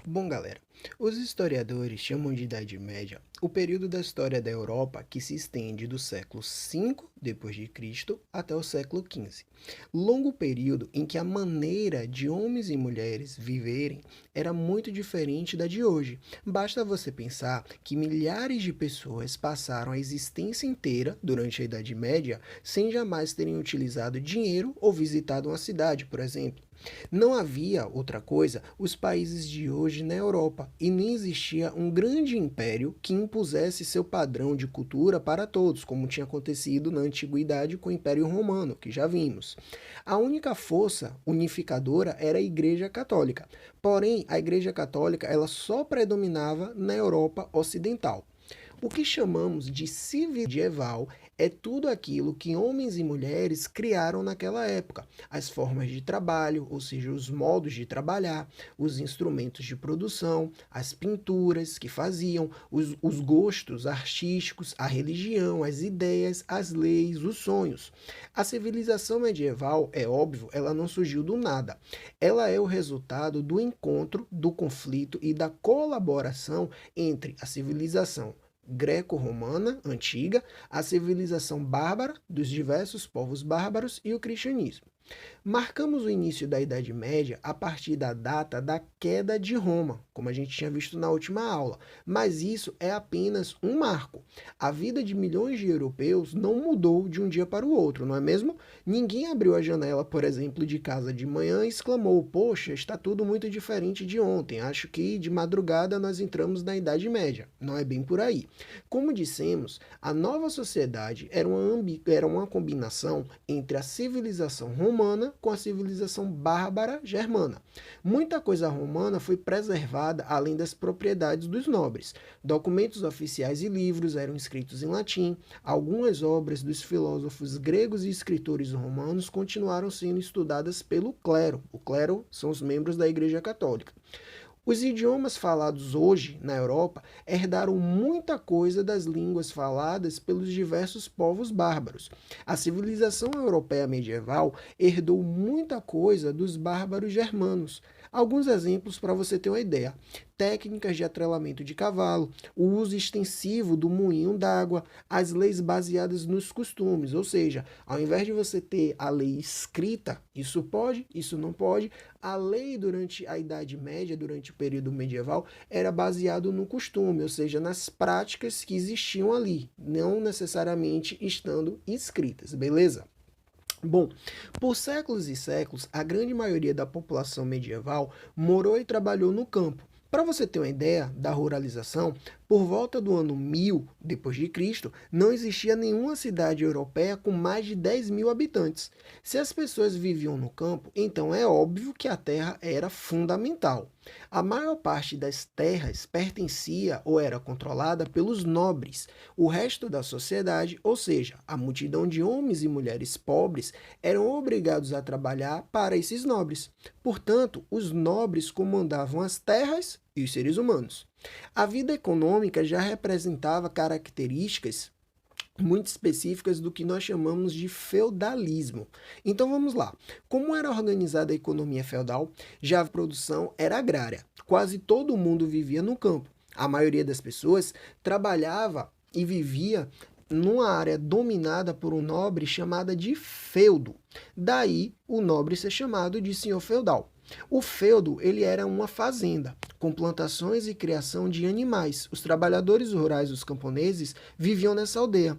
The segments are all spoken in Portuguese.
Bom, galera, os historiadores chamam de Idade Média o período da história da Europa que se estende do século V depois de Cristo até o século XV. Longo período em que a maneira de homens e mulheres viverem era muito diferente da de hoje. Basta você pensar que milhares de pessoas passaram a existência inteira durante a Idade Média sem jamais terem utilizado dinheiro ou visitado uma cidade, por exemplo. Não havia outra coisa os países de hoje na Europa e nem existia um grande império que impusesse seu padrão de cultura para todos, como tinha acontecido na antiguidade com o Império Romano, que já vimos. A única força unificadora era a Igreja Católica. Porém, a Igreja Católica ela só predominava na Europa Ocidental. O que chamamos de civilização medieval é tudo aquilo que homens e mulheres criaram naquela época. As formas de trabalho, ou seja, os modos de trabalhar, os instrumentos de produção, as pinturas que faziam, os gostos artísticos, a religião, as ideias, as leis, os sonhos. A civilização medieval, é óbvio, ela não surgiu do nada. Ela é o resultado do encontro, do conflito e da colaboração entre a civilização greco-romana antiga, a civilização bárbara dos diversos povos bárbaros e o cristianismo. Marcamos o início da Idade Média a partir da data da queda de Roma, como a gente tinha visto na última aula, mas isso é apenas um marco. A vida de milhões de europeus não mudou de um dia para o outro, não é mesmo? Ninguém abriu a janela, por exemplo, de casa de manhã e exclamou: "Poxa, está tudo muito diferente de ontem. Acho que de madrugada nós entramos na Idade Média." Não é bem por aí. Como dissemos, a nova sociedade era uma combinação entre a civilização romana com a civilização bárbara germana. Muita coisa romana foi preservada além das propriedades dos nobres. Documentos oficiais e livros eram escritos em latim. Algumas obras dos filósofos gregos e escritores romanos continuaram sendo estudadas pelo clero. O clero são os membros da Igreja Católica. Os idiomas falados hoje na Europa herdaram muita coisa das línguas faladas pelos diversos povos bárbaros. A civilização europeia medieval herdou muita coisa dos bárbaros germanos. Alguns exemplos para você ter uma ideia: técnicas de atrelamento de cavalo, o uso extensivo do moinho d'água, as leis baseadas nos costumes, ou seja, ao invés de você ter a lei escrita, isso pode, isso não pode, a lei durante a Idade Média, durante o período medieval, era baseado no costume, ou seja, nas práticas que existiam ali, não necessariamente estando escritas, beleza? Bom, por séculos e séculos, a grande maioria da população medieval morou e trabalhou no campo. Para você ter uma ideia da ruralização, por volta do ano 1000 depois de Cristo, não existia nenhuma cidade europeia com mais de 10 mil habitantes. Se as pessoas viviam no campo, então é óbvio que a terra era fundamental. A maior parte das terras pertencia ou era controlada pelos nobres. O resto da sociedade, ou seja, a multidão de homens e mulheres pobres, eram obrigados a trabalhar para esses nobres. Portanto, os nobres comandavam as terras e os seres humanos. A vida econômica já representava características muito específicas do que nós chamamos de feudalismo. Então vamos lá. Como era organizada a economia feudal? Já a produção era agrária. Quase todo mundo vivia no campo. A maioria das pessoas trabalhava e vivia numa área dominada por um nobre chamada de feudo. Daí o nobre ser chamado de senhor feudal. O feudo ele era uma fazenda, com plantações e criação de animais. Os trabalhadores rurais, os camponeses, viviam nessa aldeia.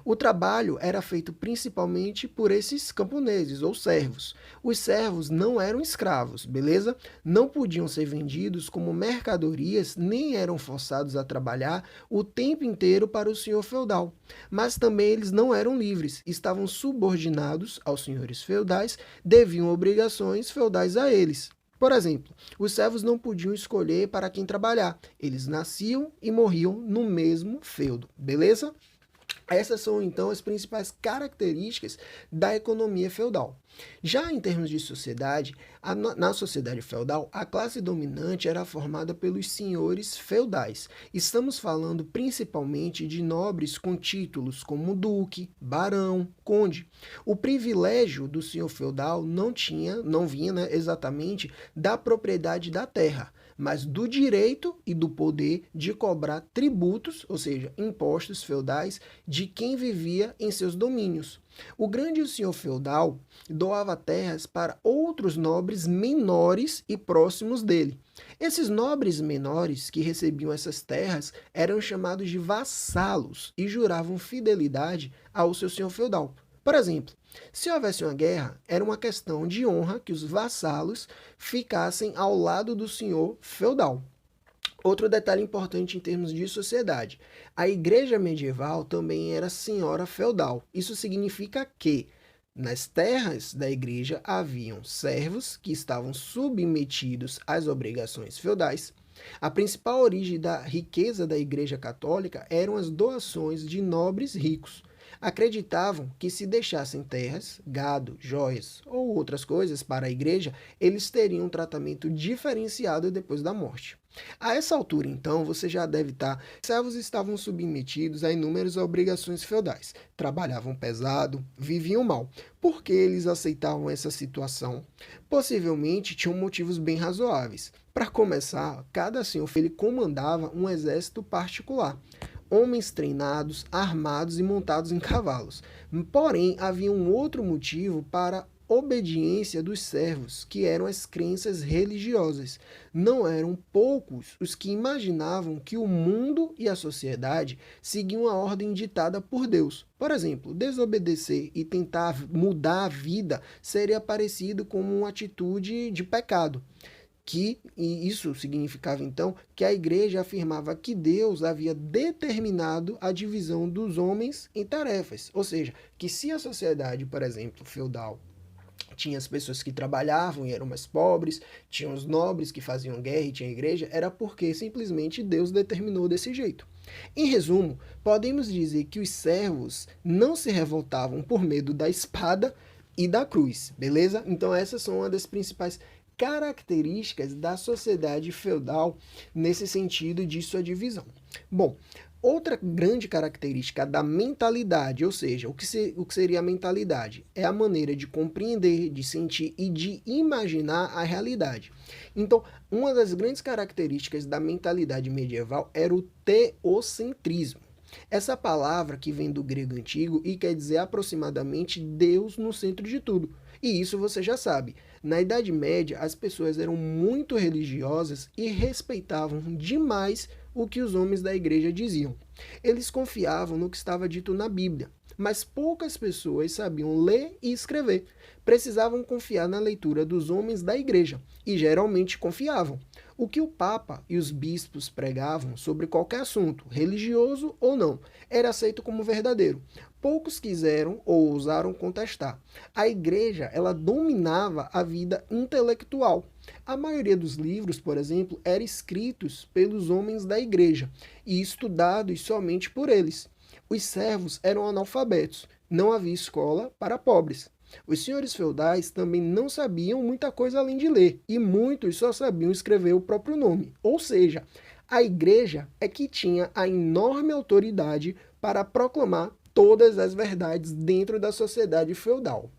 O trabalho era feito principalmente por esses camponeses ou servos. Os servos não eram escravos, beleza? Não podiam ser vendidos como mercadorias, nem eram forçados a trabalhar o tempo inteiro para o senhor feudal. Mas também eles não eram livres, estavam subordinados aos senhores feudais, deviam obrigações feudais a eles. Por exemplo, os servos não podiam escolher para quem trabalhar. Eles nasciam e morriam no mesmo feudo, beleza? Essas são, então, as principais características da economia feudal. Já em termos de sociedade, na sociedade feudal, a classe dominante era formada pelos senhores feudais. Estamos falando principalmente de nobres com títulos como duque, barão, conde. O privilégio do senhor feudal não vinha, né, exatamente da propriedade da terra, mas do direito e do poder de cobrar tributos, ou seja, impostos feudais, de quem vivia em seus domínios. O grande senhor feudal doava terras para outros nobres menores e próximos dele. Esses nobres menores que recebiam essas terras eram chamados de vassalos e juravam fidelidade ao seu senhor feudal. Por exemplo, se houvesse uma guerra, era uma questão de honra que os vassalos ficassem ao lado do senhor feudal. Outro detalhe importante em termos de sociedade: a igreja medieval também era senhora feudal. Isso significa que nas terras da igreja haviam servos que estavam submetidos às obrigações feudais. A principal origem da riqueza da igreja católica eram as doações de nobres ricos. Acreditavam que se deixassem terras, gado, joias ou outras coisas para a igreja, eles teriam um tratamento diferenciado depois da morte. A essa altura, então, você já deve estar. Os servos estavam submetidos a inúmeras obrigações feudais, trabalhavam pesado, viviam mal. Por que eles aceitavam essa situação? Possivelmente tinham motivos bem razoáveis. Para começar, cada senhor ele comandava um exército particular. Homens treinados, armados e montados em cavalos. Porém, havia um outro motivo para obediência dos servos, que eram as crenças religiosas. Não eram poucos os que imaginavam que o mundo e a sociedade seguiam a ordem ditada por Deus. Por exemplo, desobedecer e tentar mudar a vida seria parecido com uma atitude de pecado. E isso significava então que a igreja afirmava que Deus havia determinado a divisão dos homens em tarefas. Ou seja, que se a sociedade, por exemplo, feudal, tinha as pessoas que trabalhavam e eram mais pobres, tinha os nobres que faziam guerra e tinha a igreja, era porque simplesmente Deus determinou desse jeito. Em resumo, podemos dizer que os servos não se revoltavam por medo da espada e da cruz, beleza? Então essas são uma das principais características da sociedade feudal nesse sentido de sua divisão. Bom, outra grande característica da mentalidade, ou seja, o que seria a mentalidade? É a maneira de compreender, de sentir e de imaginar a realidade. Então, uma das grandes características da mentalidade medieval era o teocentrismo. Essa palavra que vem do grego antigo e quer dizer aproximadamente Deus no centro de tudo. E isso você já sabe. Na Idade Média, as pessoas eram muito religiosas e respeitavam demais o que os homens da igreja diziam. Eles confiavam no que estava dito na Bíblia, mas poucas pessoas sabiam ler e escrever. Precisavam confiar na leitura dos homens da igreja, e geralmente confiavam. O que o Papa e os bispos pregavam sobre qualquer assunto, religioso ou não, era aceito como verdadeiro. Poucos quiseram ou ousaram contestar. A igreja, ela dominava a vida intelectual. A maioria dos livros, por exemplo, eram escritos pelos homens da igreja e estudados somente por eles. Os servos eram analfabetos, não havia escola para pobres. Os senhores feudais também não sabiam muita coisa além de ler, e muitos só sabiam escrever o próprio nome. Ou seja, a igreja é que tinha a enorme autoridade para proclamar todas as verdades dentro da sociedade feudal.